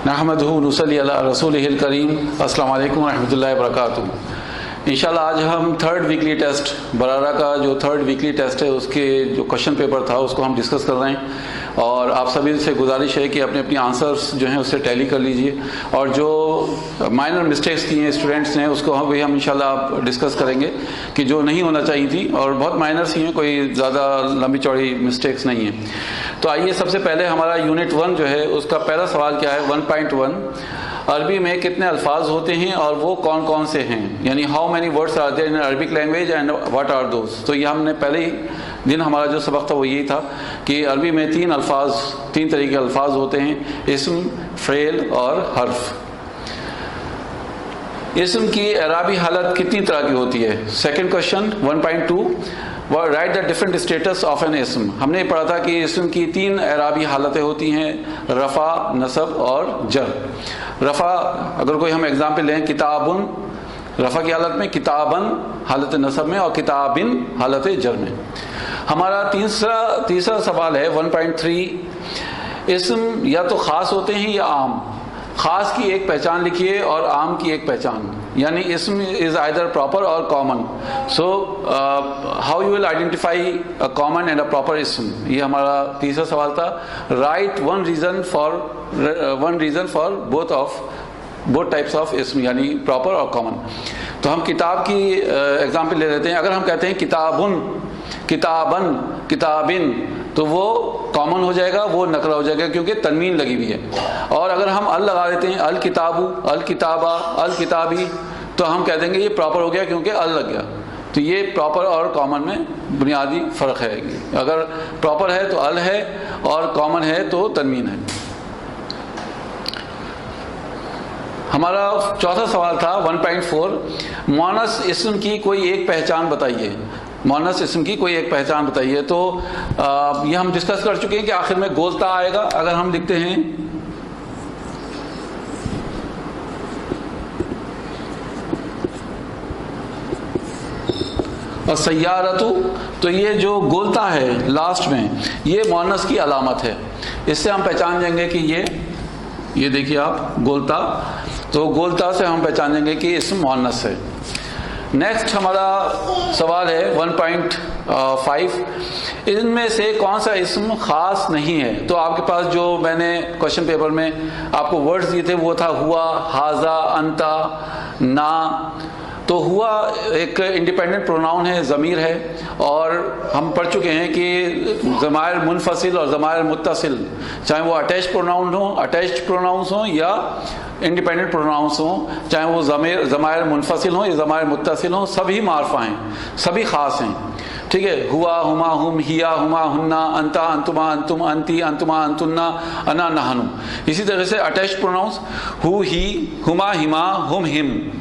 नहमदुहु व नुसल्ली अला रसूलिहिल करीम। अस्सलामु अलैकुम व रहमतुल्लाहि व बरकातुहू। इंशाल्लाह आज हम थर्ड वीकली टेस्ट बरारा का जो थर्ड वीकली टेस्ट है उसके जो क्वेश्चन पेपर था उसको हम डिस्कस कर रहे हैं और आप सभी से गुजारिश है कि अपने अपनी आंसर्स जो हैं उससे टैली कर लीजिए और जो माइनर मिस्टेक्स की हैं स्टूडेंट्स ने उसको हम इंशाल्लाह डिस्कस करेंगे कि जो नहीं होना चाहिए थी और बहुत माइनर्स ही हैं, कोई ज़्यादा लंबी चौड़ी मिस्टेक्स नहीं हैं। तो आइए सबसे पहले हमारा यूनिट 1 जो है उसका पहला सवाल क्या है 1.1 अरबी में कितने अल्फाज होते हैं और वो कौन कौन से हैं, यानी how many words are there in Arabic language and what are those. तो ये हमने पहले ही दिन हमारा जो सबक था वो यही था कि अरबी में तीन तरह के अल्फाज होते हैं, इस्म, फ़ेल और हर्फ। इस्म की एराबी हालत कितनी तरह की होती है। Second question 1.2 right the different status of an इस्म। हमने पढ़ा था कि इस्म की 3 एराबी हालतें होती हैं, रफ़ा, नसब और जर। रफ़ा अगर कोई हम एग्जाम्पल लें, किताबुन रफ़ा की हालत में, किताबन हालत नसब में और किताबिन हालत जर में। हमारा तीसरा सवाल है 1.3 इस्म या तो ख़ास होते हैं या आम। ख़ास की एक पहचान लिखिए और आम की एक पहचान, यानी इस्म इज आइदर प्रॉपर और common. So how you will identify a common and a proper इस्म, ये हमारा तीसरा सवाल था। Right one reason for both types of इस्म, यानी प्रॉपर और कॉमन। तो हम किताब की एग्जाम्पल ले लेते हैं। अगर हम कहते हैं किताबुन, किताबन, किताबिन, तो वो कॉमन हो जाएगा, वो नकरा हो जाएगा क्योंकि तनवीन लगी हुई है। और अगर हम अल लगा देते हैं, अल किताबू, अल किताबा, अल किताबी, तो हम कह देंगे ये प्रॉपर हो गया क्योंकि अल लग गया। तो ये प्रॉपर और कॉमन में बुनियादी फ़र्क है। अगर प्रॉपर है तो अल है और कॉमन है तो तनवीन है। हमारा चौथा सवाल था 1.4 मुअन्नस इस्म की कोई एक पहचान बताइए। मुअन्नस इस्म की कोई एक पहचान बताइए। तो ये हम डिस्कस कर चुके हैं कि आखिर में गोलता आएगा। अगर हम लिखते हैं और सय्यारतु, तो ये जो गोलता है लास्ट में ये मुअन्नस की अलामत है। इससे हम पहचान जाएंगे कि ये देखिए आप गोलता, तो गोलता से हम पहचानेंगे कि इस्म मुअन्नस है। नेक्स्ट हमारा सवाल है 1.5 इनमें से कौन सा इस्म खास नहीं है। तो आपके पास जो मैंने क्वेश्चन पेपर में आपको वर्ड्स दिए थे वो था हुआ, हाजा, अंता, ना। तो हुआ एक इंडिपेंडेंट प्रोनाउन है, ज़मीर है, और हम पढ़ चुके हैं कि ज़मायर मुनफसिल और ज़मायर मुत्तसिल, चाहे वो अटैच्ड प्रोनाउंस हो या इंडिपेंडेंट प्रोनाउंस हो, चाहे वो ज़मायर मुनफसिल हो या ज़मायर मुत्तसिल हो, सभी मारफा हैं, सभी ख़ास हैं। ठीक है, हुआ, हुमा, हुम, हिया, हुमा, हुन्ना, अंता, अंतुमा, अंतुम, अंती, अंतुमा, अंतुन्ना, अना, नहनु। इसी तरह से अटैच्ड प्रोनाउंस हु, ही, हुमा, हिमा, हुम, हिम,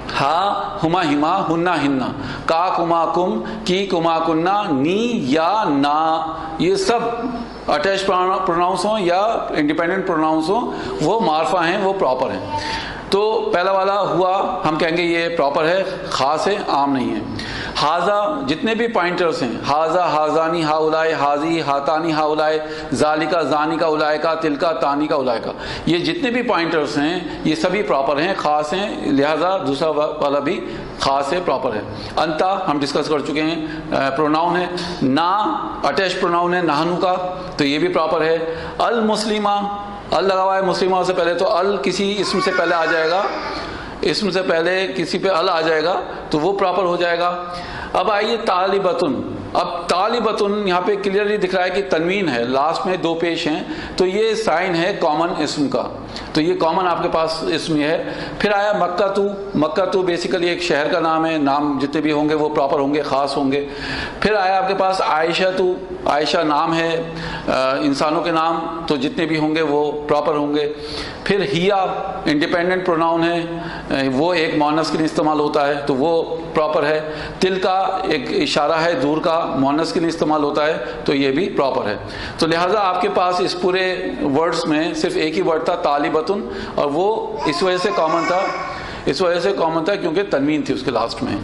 हा, हुमा, हिमा, हुन्ना, हिन्ना, का, कुमा, कुम, की, कुमा, कुन्ना, नी या ना। ये सब अटैच प्रोनाउंस हो या इंडिपेंडेंट प्रोनाउंस हो, वो मार्फा हैं, वो प्रॉपर हैं। तो पहला वाला हुआ हम कहेंगे ये प्रॉपर है, खास है, आम नहीं है। हाजा जितने भी पॉइंटर्स हैं, हाजा, हाजानी, हाउलाए, हाजी, हातानी, हाउलाए, जालिका, जानिका, उलायका, तिलका, तानिका, उलायका, ये जितने भी पॉइंटर्स हैं ये सभी प्रॉपर हैं, खास हैं, लिहाजा दूसरा वाला भी खास है, प्रॉपर है। अंता हम डिस्कस कर चुके हैं, प्रोनाउन है। ना अटैच प्रोनाउन है नाहनु का, तो ये भी प्रॉपर है। अल मुस्लिमा, अल लगा हुआ है मुस्लिमा से पहले, तो अल किसी इसम से पहले आ जाएगा, इसम से पहले किसी पे अल आ जाएगा तो वो प्रॉपर हो जाएगा। अब आइए तालिबतुन। अब तालिबतुन यहाँ पे क्लियरली दिख रहा है कि तनवीन है, लास्ट में 2 पेश हैं, तो ये साइन है कॉमन इस्म का, तो ये कॉमन आपके पास इस्म है। फिर आया मक्कातू। मक्कातू बेसिकली एक शहर का नाम है, नाम जितने भी होंगे वो प्रॉपर होंगे, ख़ास होंगे। फिर आया आपके पास आयशातू, आयशा नाम है इंसानों के नाम, तो जितने भी होंगे वो प्रॉपर होंगे। फिर हिया इंडिपेंडेंट प्रोनाउन है, वो एक मुअन्नस के लिए इस्तेमाल होता है, तो वो प्रॉपर है। तिलका एक इशारा है दूर का, मुअन्नस के लिए इस्तेमाल होता है, तो ये भी प्रॉपर है। तो लिहाजा आपके पास इस पूरे वर्ड्स में सिर्फ एक ही वर्ड था तालिबतुन, और वो इस वजह से कॉमन था क्योंकि तनवीन थी उसके लास्ट में।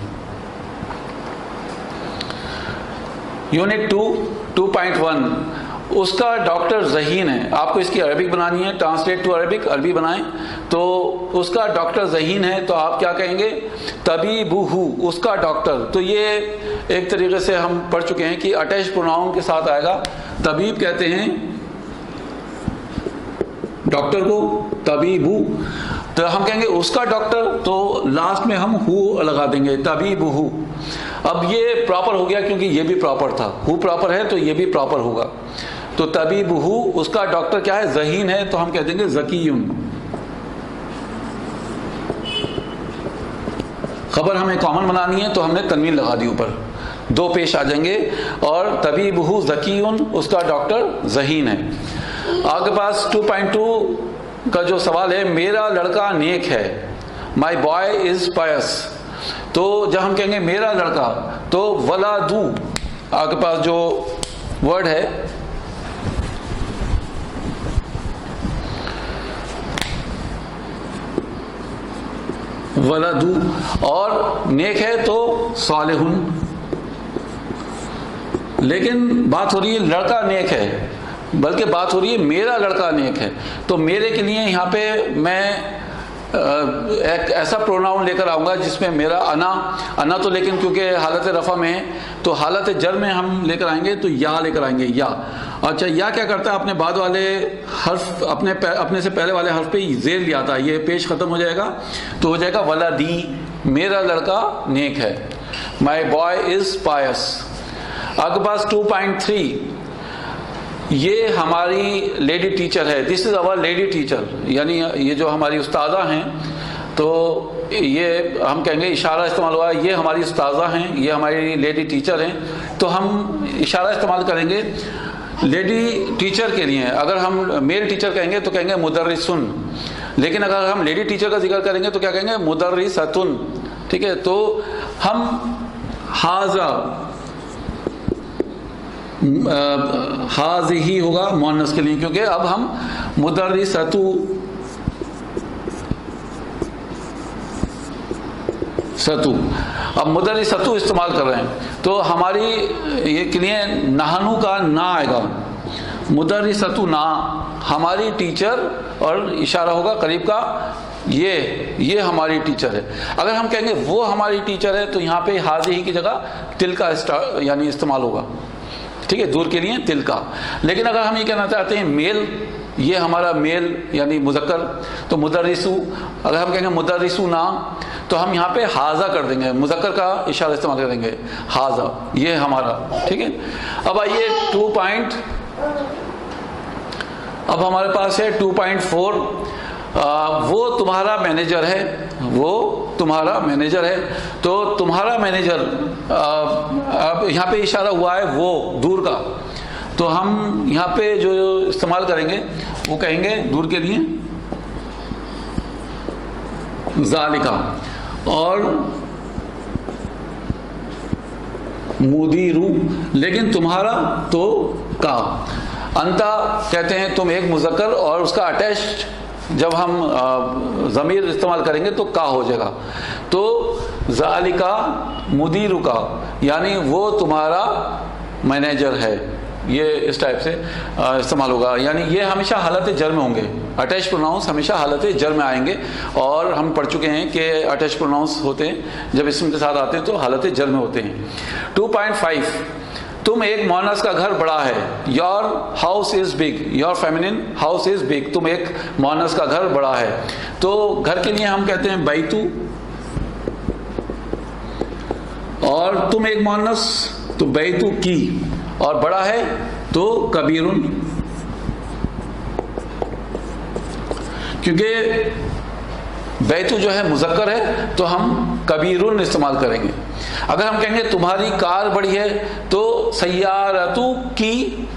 यूनिट 2 2.1 उसका डॉक्टर ज़हीन है। आपको इसकी अरबिक बनानी है, ट्रांसलेट टू अरबिक, अरबी बनाएं। तो उसका डॉक्टर ज़हीन है तो आप क्या कहेंगे, तबीबुहु, उसका डॉक्टर। तो ये एक तरीके से हम पढ़ चुके हैं कि अटैच प्रोनाउन के साथ आएगा। तबीब कहते हैं डॉक्टर को, तबीबु। तो हम कहेंगे उसका डॉक्टर, तो लास्ट में हम हु लगा देंगे, तबीबुहु। अब ये प्रॉपर हो गया क्योंकि ये भी प्रॉपर था, हु प्रॉपर है तो ये भी प्रॉपर होगा। तो तबीबुहु, उसका डॉक्टर क्या है, ज़हीन है, तो हम कह देंगे ज़कीयुन। खबर हमें कॉमन बनानी है तो हमने तनवीन लगा दी ऊपर, दो पेश आ जाएंगे। और तबीबुहु ज़कीयुन, उसका डॉक्टर ज़हीन है। आपके पास 2.2 का जो सवाल है, मेरा लड़का नेक है, माई बॉय इज पायस। तो जब हम कहेंगे मेरा लड़का, तो वलादू, आपके पास जो वर्ड है वलादू, और नेक है तो सालिहुन। लेकिन बात हो रही है लड़का नेक है, बल्कि बात हो रही है मेरा लड़का नेक है। तो मेरे के लिए यहाँ पे मैं एक ऐसा प्रोनाउन लेकर आऊँगा जिसमें मेरा अना तो, लेकिन क्योंकि हालत रफ़ा में है तो हालत जर में हम लेकर आएंगे, तो या लेकर आएंगे, या। अच्छा, या क्या करता है, अपने बाद वाले हर्फ, अपने से पहले वाले हर्फ पे जेर लिया था, ये पेश ख़त्म हो जाएगा तो हो जाएगा वलादी, मेरा लड़का नेक है, माई बॉय इज़ पायस। आपके पास 2.3, ये हमारी लेडी टीचर है, this is our lady teacher, यानी ये जो हमारी उस्तादा हैं, तो ये हम कहेंगे इशारा इस्तेमाल हुआ है, ये हमारी उस्तादा हैं, ये हमारी लेडी टीचर हैं। तो हम इशारा इस्तेमाल करेंगे लेडी टीचर के लिए। अगर हम मेल टीचर कहेंगे तो कहेंगे मुदर्रिसुन, लेकिन अगर हम लेडी टीचर का जिक्र करेंगे तो क्या कहेंगे, मुदर्रिसतुन। ठीक है, तो हम हाजा, हाज़िही होगा मुअन्नस के लिए, क्योंकि अब हम मुदर्रिसतु अब मुदर्रिसतु इस्तेमाल कर रहे हैं, तो हमारी ये के लिए नहनु का ना आएगा, मुदर्रिसतु ना, हमारी टीचर, और इशारा होगा करीब का, ये हमारी टीचर है। अगर हम कहेंगे वो हमारी टीचर है तो यहाँ पे हाज़िही की जगह तिल का यानी इस्तेमाल होगा। ठीक है, दूर के लिए तिल का। लेकिन अगर हम ये कहना चाहते हैं मेल, ये हमारा मेल यानी मुज़क्कर, तो मुदर्रिसु। अगर हम कहेंगे मुदर्रिसु ना, तो हम यहाँ पे हाजा कर देंगे, मुज़क्कर का इशारा इस्तेमाल कर देंगे, हाजा, ये हमारा। ठीक है, अब आइए अब हमारे पास है 2.4, वो तुम्हारा मैनेजर है, वो तुम्हारा मैनेजर है। तो तुम्हारा मैनेजर, अब यहाँ पे इशारा हुआ है वो दूर का, तो हम यहाँ पे जो इस्तेमाल करेंगे वो कहेंगे दूर के लिए ज़ालिका, और मुदीरू, लेकिन तुम्हारा तो का। अंता कहते हैं तुम एक मुज़क्कर, और उसका अटैच जब हम ज़मीर इस्तेमाल करेंगे तो का हो जाएगा। तो ज़ालिका मुदीरू का, यानी वो तुम्हारा मैनेजर है, ये इस टाइप से इस्तेमाल होगा। यानी ये हमेशा हालत जर में होंगे, अटैच प्रोनाउंस हमेशा हालत जर में आएंगे, और हम पढ़ चुके हैं कि अटैच प्रोनाउंस होते हैं जब इसम के साथ आते हैं तो हालत जर में होते हैं। 2.5, तुम एक मोनस का घर बड़ा है, your house is big, your feminine house is big, तुम एक मोनस का घर बड़ा है। तो घर के लिए हम कहते हैं बैतू, और तुम एक मोनस तो बैतू की, और बड़ा है तो कबीरुन, क्योंकि बैतू जो है मुज़क्कर है तो हम कबीरुन इस्तेमाल करेंगे। अगर हम कहेंगे तुम्हारी कार बड़ी है तो सय्यारतु की,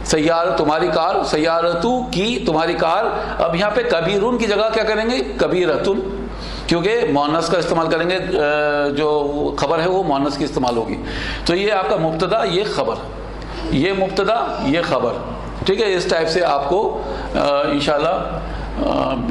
तुम्हारी कार, सय्यारतु की तुम्हारी कार। अब यहाँ पे कबीरुन की जगह क्या करेंगे, कबीरतुन, क्योंकि मोनस का इस्तेमाल करेंगे, जो खबर है वो मोनस की इस्तेमाल होगी। तो ये आपका मुब्तदा, ये खबर, ये मुब्तदा, ये खबर। ठीक है, इस टाइप से आपको इंशाल्लाह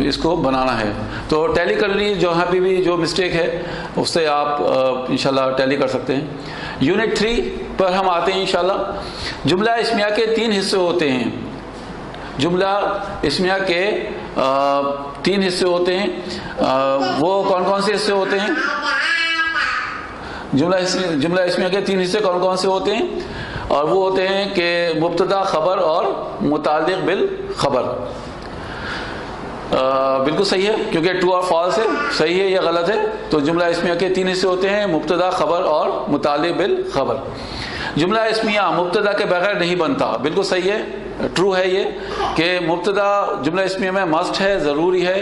इसको बनाना है। तो टैली कर ली, जहाँ भी जो मिस्टेक है उससे आप इंशाल्लाह टैली कर सकते हैं। यूनिट 3 पर हम आते हैं इंशाल्लाह। जुमला इस्मिया के 3 हिस्से होते हैं। जुमला इस्मिया के 3 हिस्से होते हैं। वो कौन कौन से हिस्से होते हैं? जुमला इस्मिया के 3 हिस्से कौन कौन से होते हैं? और वो होते हैं कि मुब्तदा, खबर और मुताल्लिक बिल खबर। बिल्कुल सही है, क्योंकि ट्रू और फॉल्स है, सही है या गलत है। तो जुमला इस्मिया के 3 हिस्से होते हैं, मुब्तदा, खबर और मुताल्लिक बिल खबर। जुमला इस्मिया मुब्तदा के बगैर नहीं बनता। बिल्कुल सही है, ट्रू है ये कि मुब्तदा जुमला इस्मिया में मस्ट है, ज़रूरी है।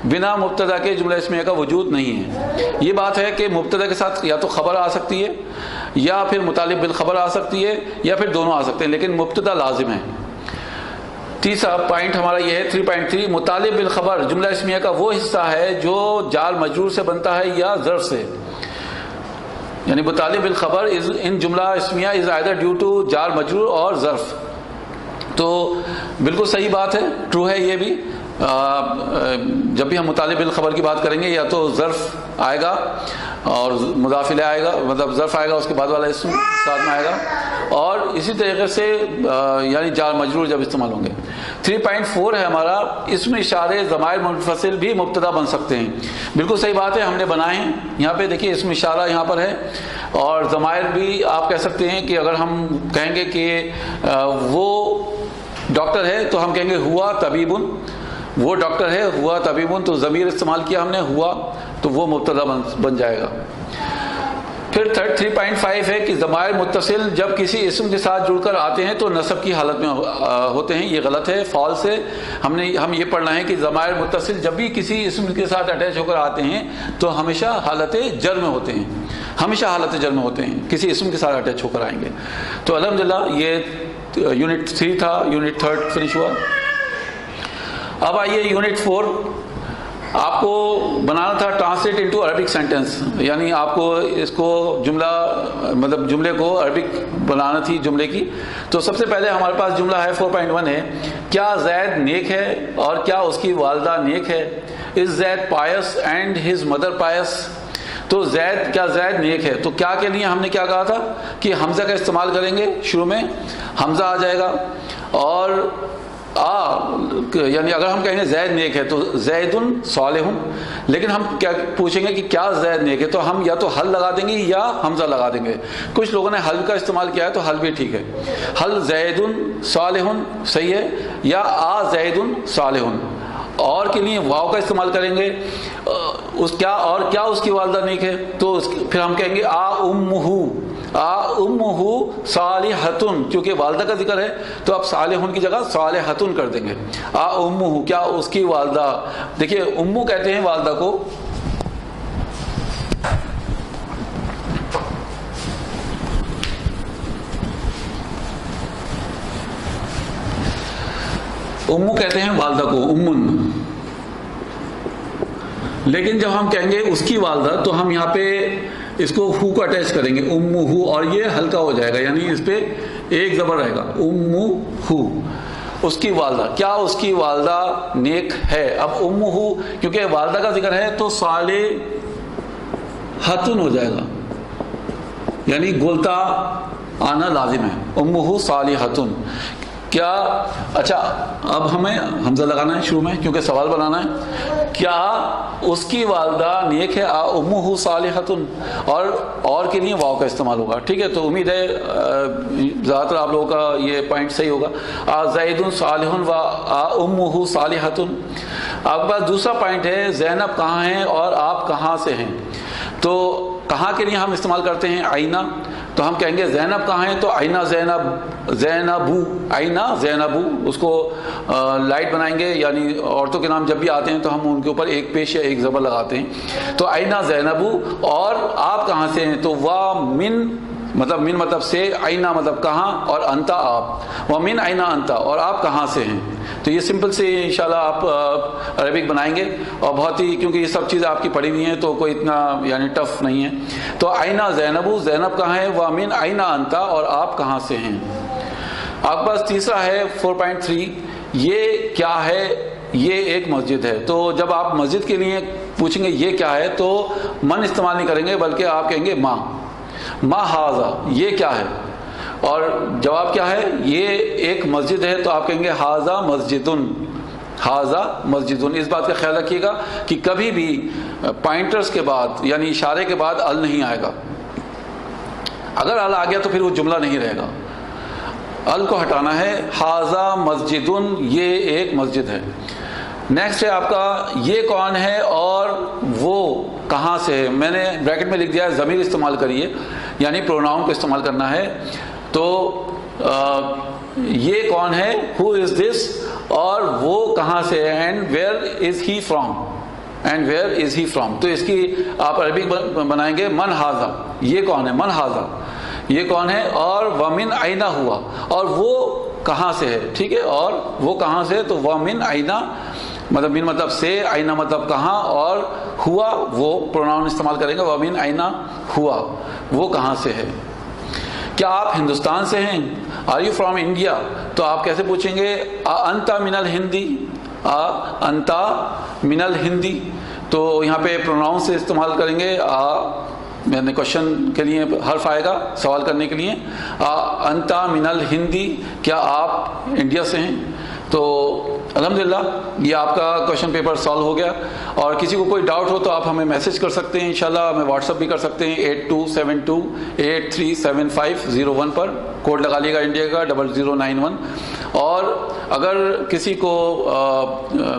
बिना मुब्तदा के जुमला इस्मिया का वजूद नहीं है। ये बात है कि मुब्तदा के साथ या तो खबर आ सकती है, या फिर मुताल्लिक बिल खबर आ सकती है, या फिर दोनों आ सकते हैं, लेकिन मुब्तदा लाजिम है। तीसरा पॉइंट हमारा ये है 3.3, मुताल्लिक बिल खबर जुमला इस्मिया का वो हिस्सा है जो जाल मजरूर से बनता है या ज़र्फ से। यानी मुताल्लिक बिल खबर इन जुमला इस्मिया इज आइदर ड्यू टू जाल मजरूर और ज़र्फ। तो बिल्कुल सही बात है, ट्रू है ये भी। जब भी हम मुताल्लिक बिल खबर की बात करेंगे, या तो ज़र्फ आएगा और मुज़ाफ़ इलैह आएगा, मतलब ज़र्फ आएगा, उसके बाद वाला इस्म साथ में आएगा, और इसी तरीके से यानी जार मजरूर जब इस्तेमाल होंगे। 3.4 है हमारा, इस्म इशारे ज़माइर मुनफसिल भी मुब्तदा बन सकते हैं। बिल्कुल सही बात है, हमने बनाए हैं। यहाँ पे देखिए इस्म इशारा यहाँ पर है, और ज़माइर भी आप कह सकते हैं कि अगर हम कहेंगे कि वो डॉक्टर है तो हम कहेंगे हुआ तबीबुन, वो डॉक्टर है, हुआ तबीबुन, तो ज़मीर इस्तेमाल किया हमने, हुआ, तो वो मुब्तदा बन जाएगा। फिर 3.5 है कि ज़माइर मुत्तसिल जब किसी इस्म के साथ जुड़कर आते हैं तो नसब की हालत में होते हैं। ये गलत है, फॉल्स है। हम ये पढ़ना है कि ज़माइर मुत्तसिल जब भी किसी इस्म के साथ अटैच होकर आते हैं तो हमेशा हालत जर में होते हैं, हमेशा हालत जर में होते हैं, किसी इस्म के साथ अटैच होकर आएंगे। तो अल्हम्दुलिल्लाह ये यूनिट 3 था, यूनिट 3 फिनिश हुआ। अब आइए यूनिट 4। आपको बनाना था ट्रांसलेट इनटू अरबिक सेंटेंस, यानी आपको इसको जुमला, मतलब जुमले को अरबिक बनाना थी जुमले की। तो सबसे पहले हमारे पास जुमला है 4.1 है, क्या जैद नेक है और क्या उसकी वालदा नेक है? Is Zaid pious and his mother pious? तो जैद, क्या जैद नेक है? तो क्या के लिए हमने क्या कहा था कि हमजा का इस्तेमाल करेंगे, शुरू में हमजा आ जाएगा, और यानी अगर हम कहेंगे जैद नेक है तो जैदुन सालिहुन, लेकिन हम क्या पूछेंगे कि क्या जैद नेक है, तो हम या तो हल लगा देंगे या हमजा लगा देंगे। कुछ लोगों ने हल का इस्तेमाल किया है, तो हल भी ठीक है। हल जैदुन सालिहुन सही है, या आ जैदुन सालिहुन। और के लिए वाव का इस्तेमाल करेंगे, क्या उसकी वालदा नेक है, तो फिर हम कहेंगे आ उम्मुहु सालिहतुन, क्योंकि वालदा का जिक्र है तो आप सालिहुन की जगह सालिहतुन कर देंगे। आ उम्मुहु, क्या उसकी वालदा। देखिए उम्मू कहते हैं वालदा को, उम्मू कहते हैं वालदा को, उम्मुन। लेकिन जब हम कहेंगे उसकी वालदा, तो हम यहाँ पे इसको हु को अटैच करेंगे, उम्मू हु, और ये हल्का हो जाएगा, यानी इस पे एक जबर रहेगा, उम्मू हु, उसकी वालदा। क्या उसकी वालदा नेक है? अब उम्मू हु, क्योंकि वालदा का जिक्र है तो साले हतुन हो जाएगा, यानी गोलता आना लाजिम है, उम्मू हु साले हतुन। क्या, अच्छा अब हमें हमजा लगाना है शुरू में, क्योंकि सवाल बनाना है। क्या उसकी वालदा नेक है? आ उम्मुहु सालिहतुन, और के लिए वाव का इस्तेमाल होगा। ठीक है, तो उम्मीद है ज़्यादातर आप लोगों का ये पॉइंट सही होगा। आ ज़ैदुन सालिहुन व आ उम्मुहु सालिहतुन। आपके पास दूसरा पॉइंट है, ज़ैनब कहाँ हैं और आप कहाँ से हैं? तो कहाँ के लिए हम इस्तेमाल करते हैं आईना, तो हम कहेंगे ज़ैनब कहाँ है, तो आईना ज़ैनब, ज़ैनबू, आईना ज़ैनबू, उसको लाइट बनाएंगे, यानी औरतों के नाम जब भी आते हैं तो हम उनके ऊपर एक पेश या एक ज़बर लगाते हैं। तो आईना ज़ैनबू, और आप कहाँ से हैं, तो वाह मिन, मतलब मिन मतलब से, आईना मतलब कहाँ, और अंता आप, वह मिन आईना अंता, और आप कहाँ से हैं। तो ये सिंपल से इंशाल्लाह आप अरबिक बनाएंगे, और बहुत ही, क्योंकि ये सब चीज़ें आपकी पढ़ी हुई हैं तो कोई इतना यानी टफ नहीं है। तो आईना ज़ैनबू, ज़ैनब कहाँ है, वह मिन आईना अंता, और आप कहाँ से हैं। आपके पास तीसरा है 4.3, ये क्या है? ये एक मस्जिद है। तो जब आप मस्जिद के लिए पूछेंगे ये क्या है, तो मन इस्तेमाल नहीं करेंगे, बल्कि आप कहेंगे माँ हाजा, ये क्या है। और जवाब क्या है, ये एक मस्जिद है, तो आप कहेंगे हाजा मस्जिदुन, हाजा मस्जिदुन। इस बात का ख्याल रखिएगा कि कभी भी पॉइंटर्स के बाद यानी इशारे के बाद अल नहीं आएगा। अगर अल आ गया तो फिर वो जुमला नहीं रहेगा। अल को हटाना है, हाजा मस्जिदुन, ये एक मस्जिद है। नेक्स्ट है आपका ये कौन है और वो कहाँ से है। मैंने ब्रैकेट में लिख दिया है ज़मीर इस्तेमाल करिए, यानी प्रोनाउन को इस्तेमाल करना है। तो ये कौन है, हु इज़ दिस, और वो कहाँ से है, and where is he from, and where is he from. तो इसकी आप अरबिक बनाएंगे मन हाजा, ये कौन है, मन हाजा ये कौन है, और वमिन आइना हुआ, और वो कहाँ से है, ठीक है। और वो कहाँ से, तो वमिन आइना मतलब मिन मतलब से, आइना मतलब कहाँ, और हुआ वो प्रोनाउन इस्तेमाल करेंगे, वमिन आइना हुआ, वो कहाँ से है। क्या आप हिंदुस्तान से हैं, आर यू फ्रॉम इंडिया, तो आप कैसे पूछेंगे, अंता मिनल हिंदी, अंता मिनल हिंदी। तो यहाँ पे प्रोनाउन से इस्तेमाल करेंगे, मैंने क्वेश्चन के लिए हर्फ आएगा सवाल करने के लिए, अंता मिनल हिंदी, क्या आप इंडिया से हैं। तो अल्हम्दुलिल्लाह ये आपका क्वेश्चन पेपर सॉल्व हो गया। और किसी को कोई डाउट हो तो आप हमें मैसेज कर सकते हैं, इंशाल्लाह हमें व्हाट्सअप भी कर सकते हैं 8272837501 पर, कोड लगा लिएगा इंडिया का 0091। और अगर किसी को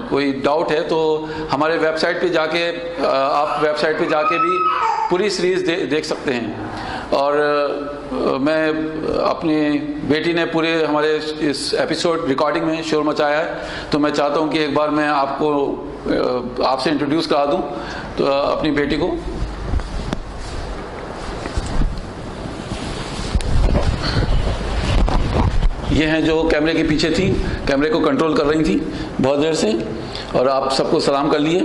कोई डाउट है तो हमारे वेबसाइट पे जाके आप वेबसाइट पे जाके भी पूरी सीरीज़ देख सकते हैं। और मैं अपनी बेटी ने पूरे हमारे इस एपिसोड रिकॉर्डिंग में शोर मचाया है, तो मैं चाहता हूं कि एक बार मैं आपको आपसे इंट्रोड्यूस करा दूं तो अपनी बेटी को। ये हैं जो कैमरे के पीछे थी, कैमरे को कंट्रोल कर रही थी बहुत देर से, और आप सबको सलाम कर लिए,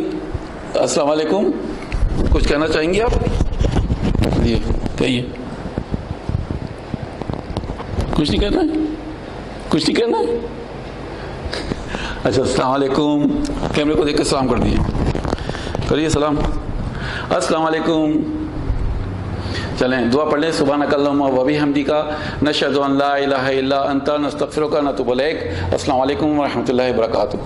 अस्सलाम वालेकुम। कुछ कहना चाहेंगे आप? जी कहिए। कुछ नहीं कहना है, कुछ नहीं कहना है। अच्छा, अस्सलाम वालेकुम, कैमरे को देख के सलाम कर दिए, करिए सलाम, अस्सलाम वालेकुम। चलें दुआ पढ़ लें, सुब्हानकल्लाहुम्मा व बिहम्दिका नशहदु अन ला इलाहा इल्ला अंता नस्तगफिरुका व नतूबु इलैक। अस्सलाम वालेकुम व रहमतुल्लाहि व बरकातुहू।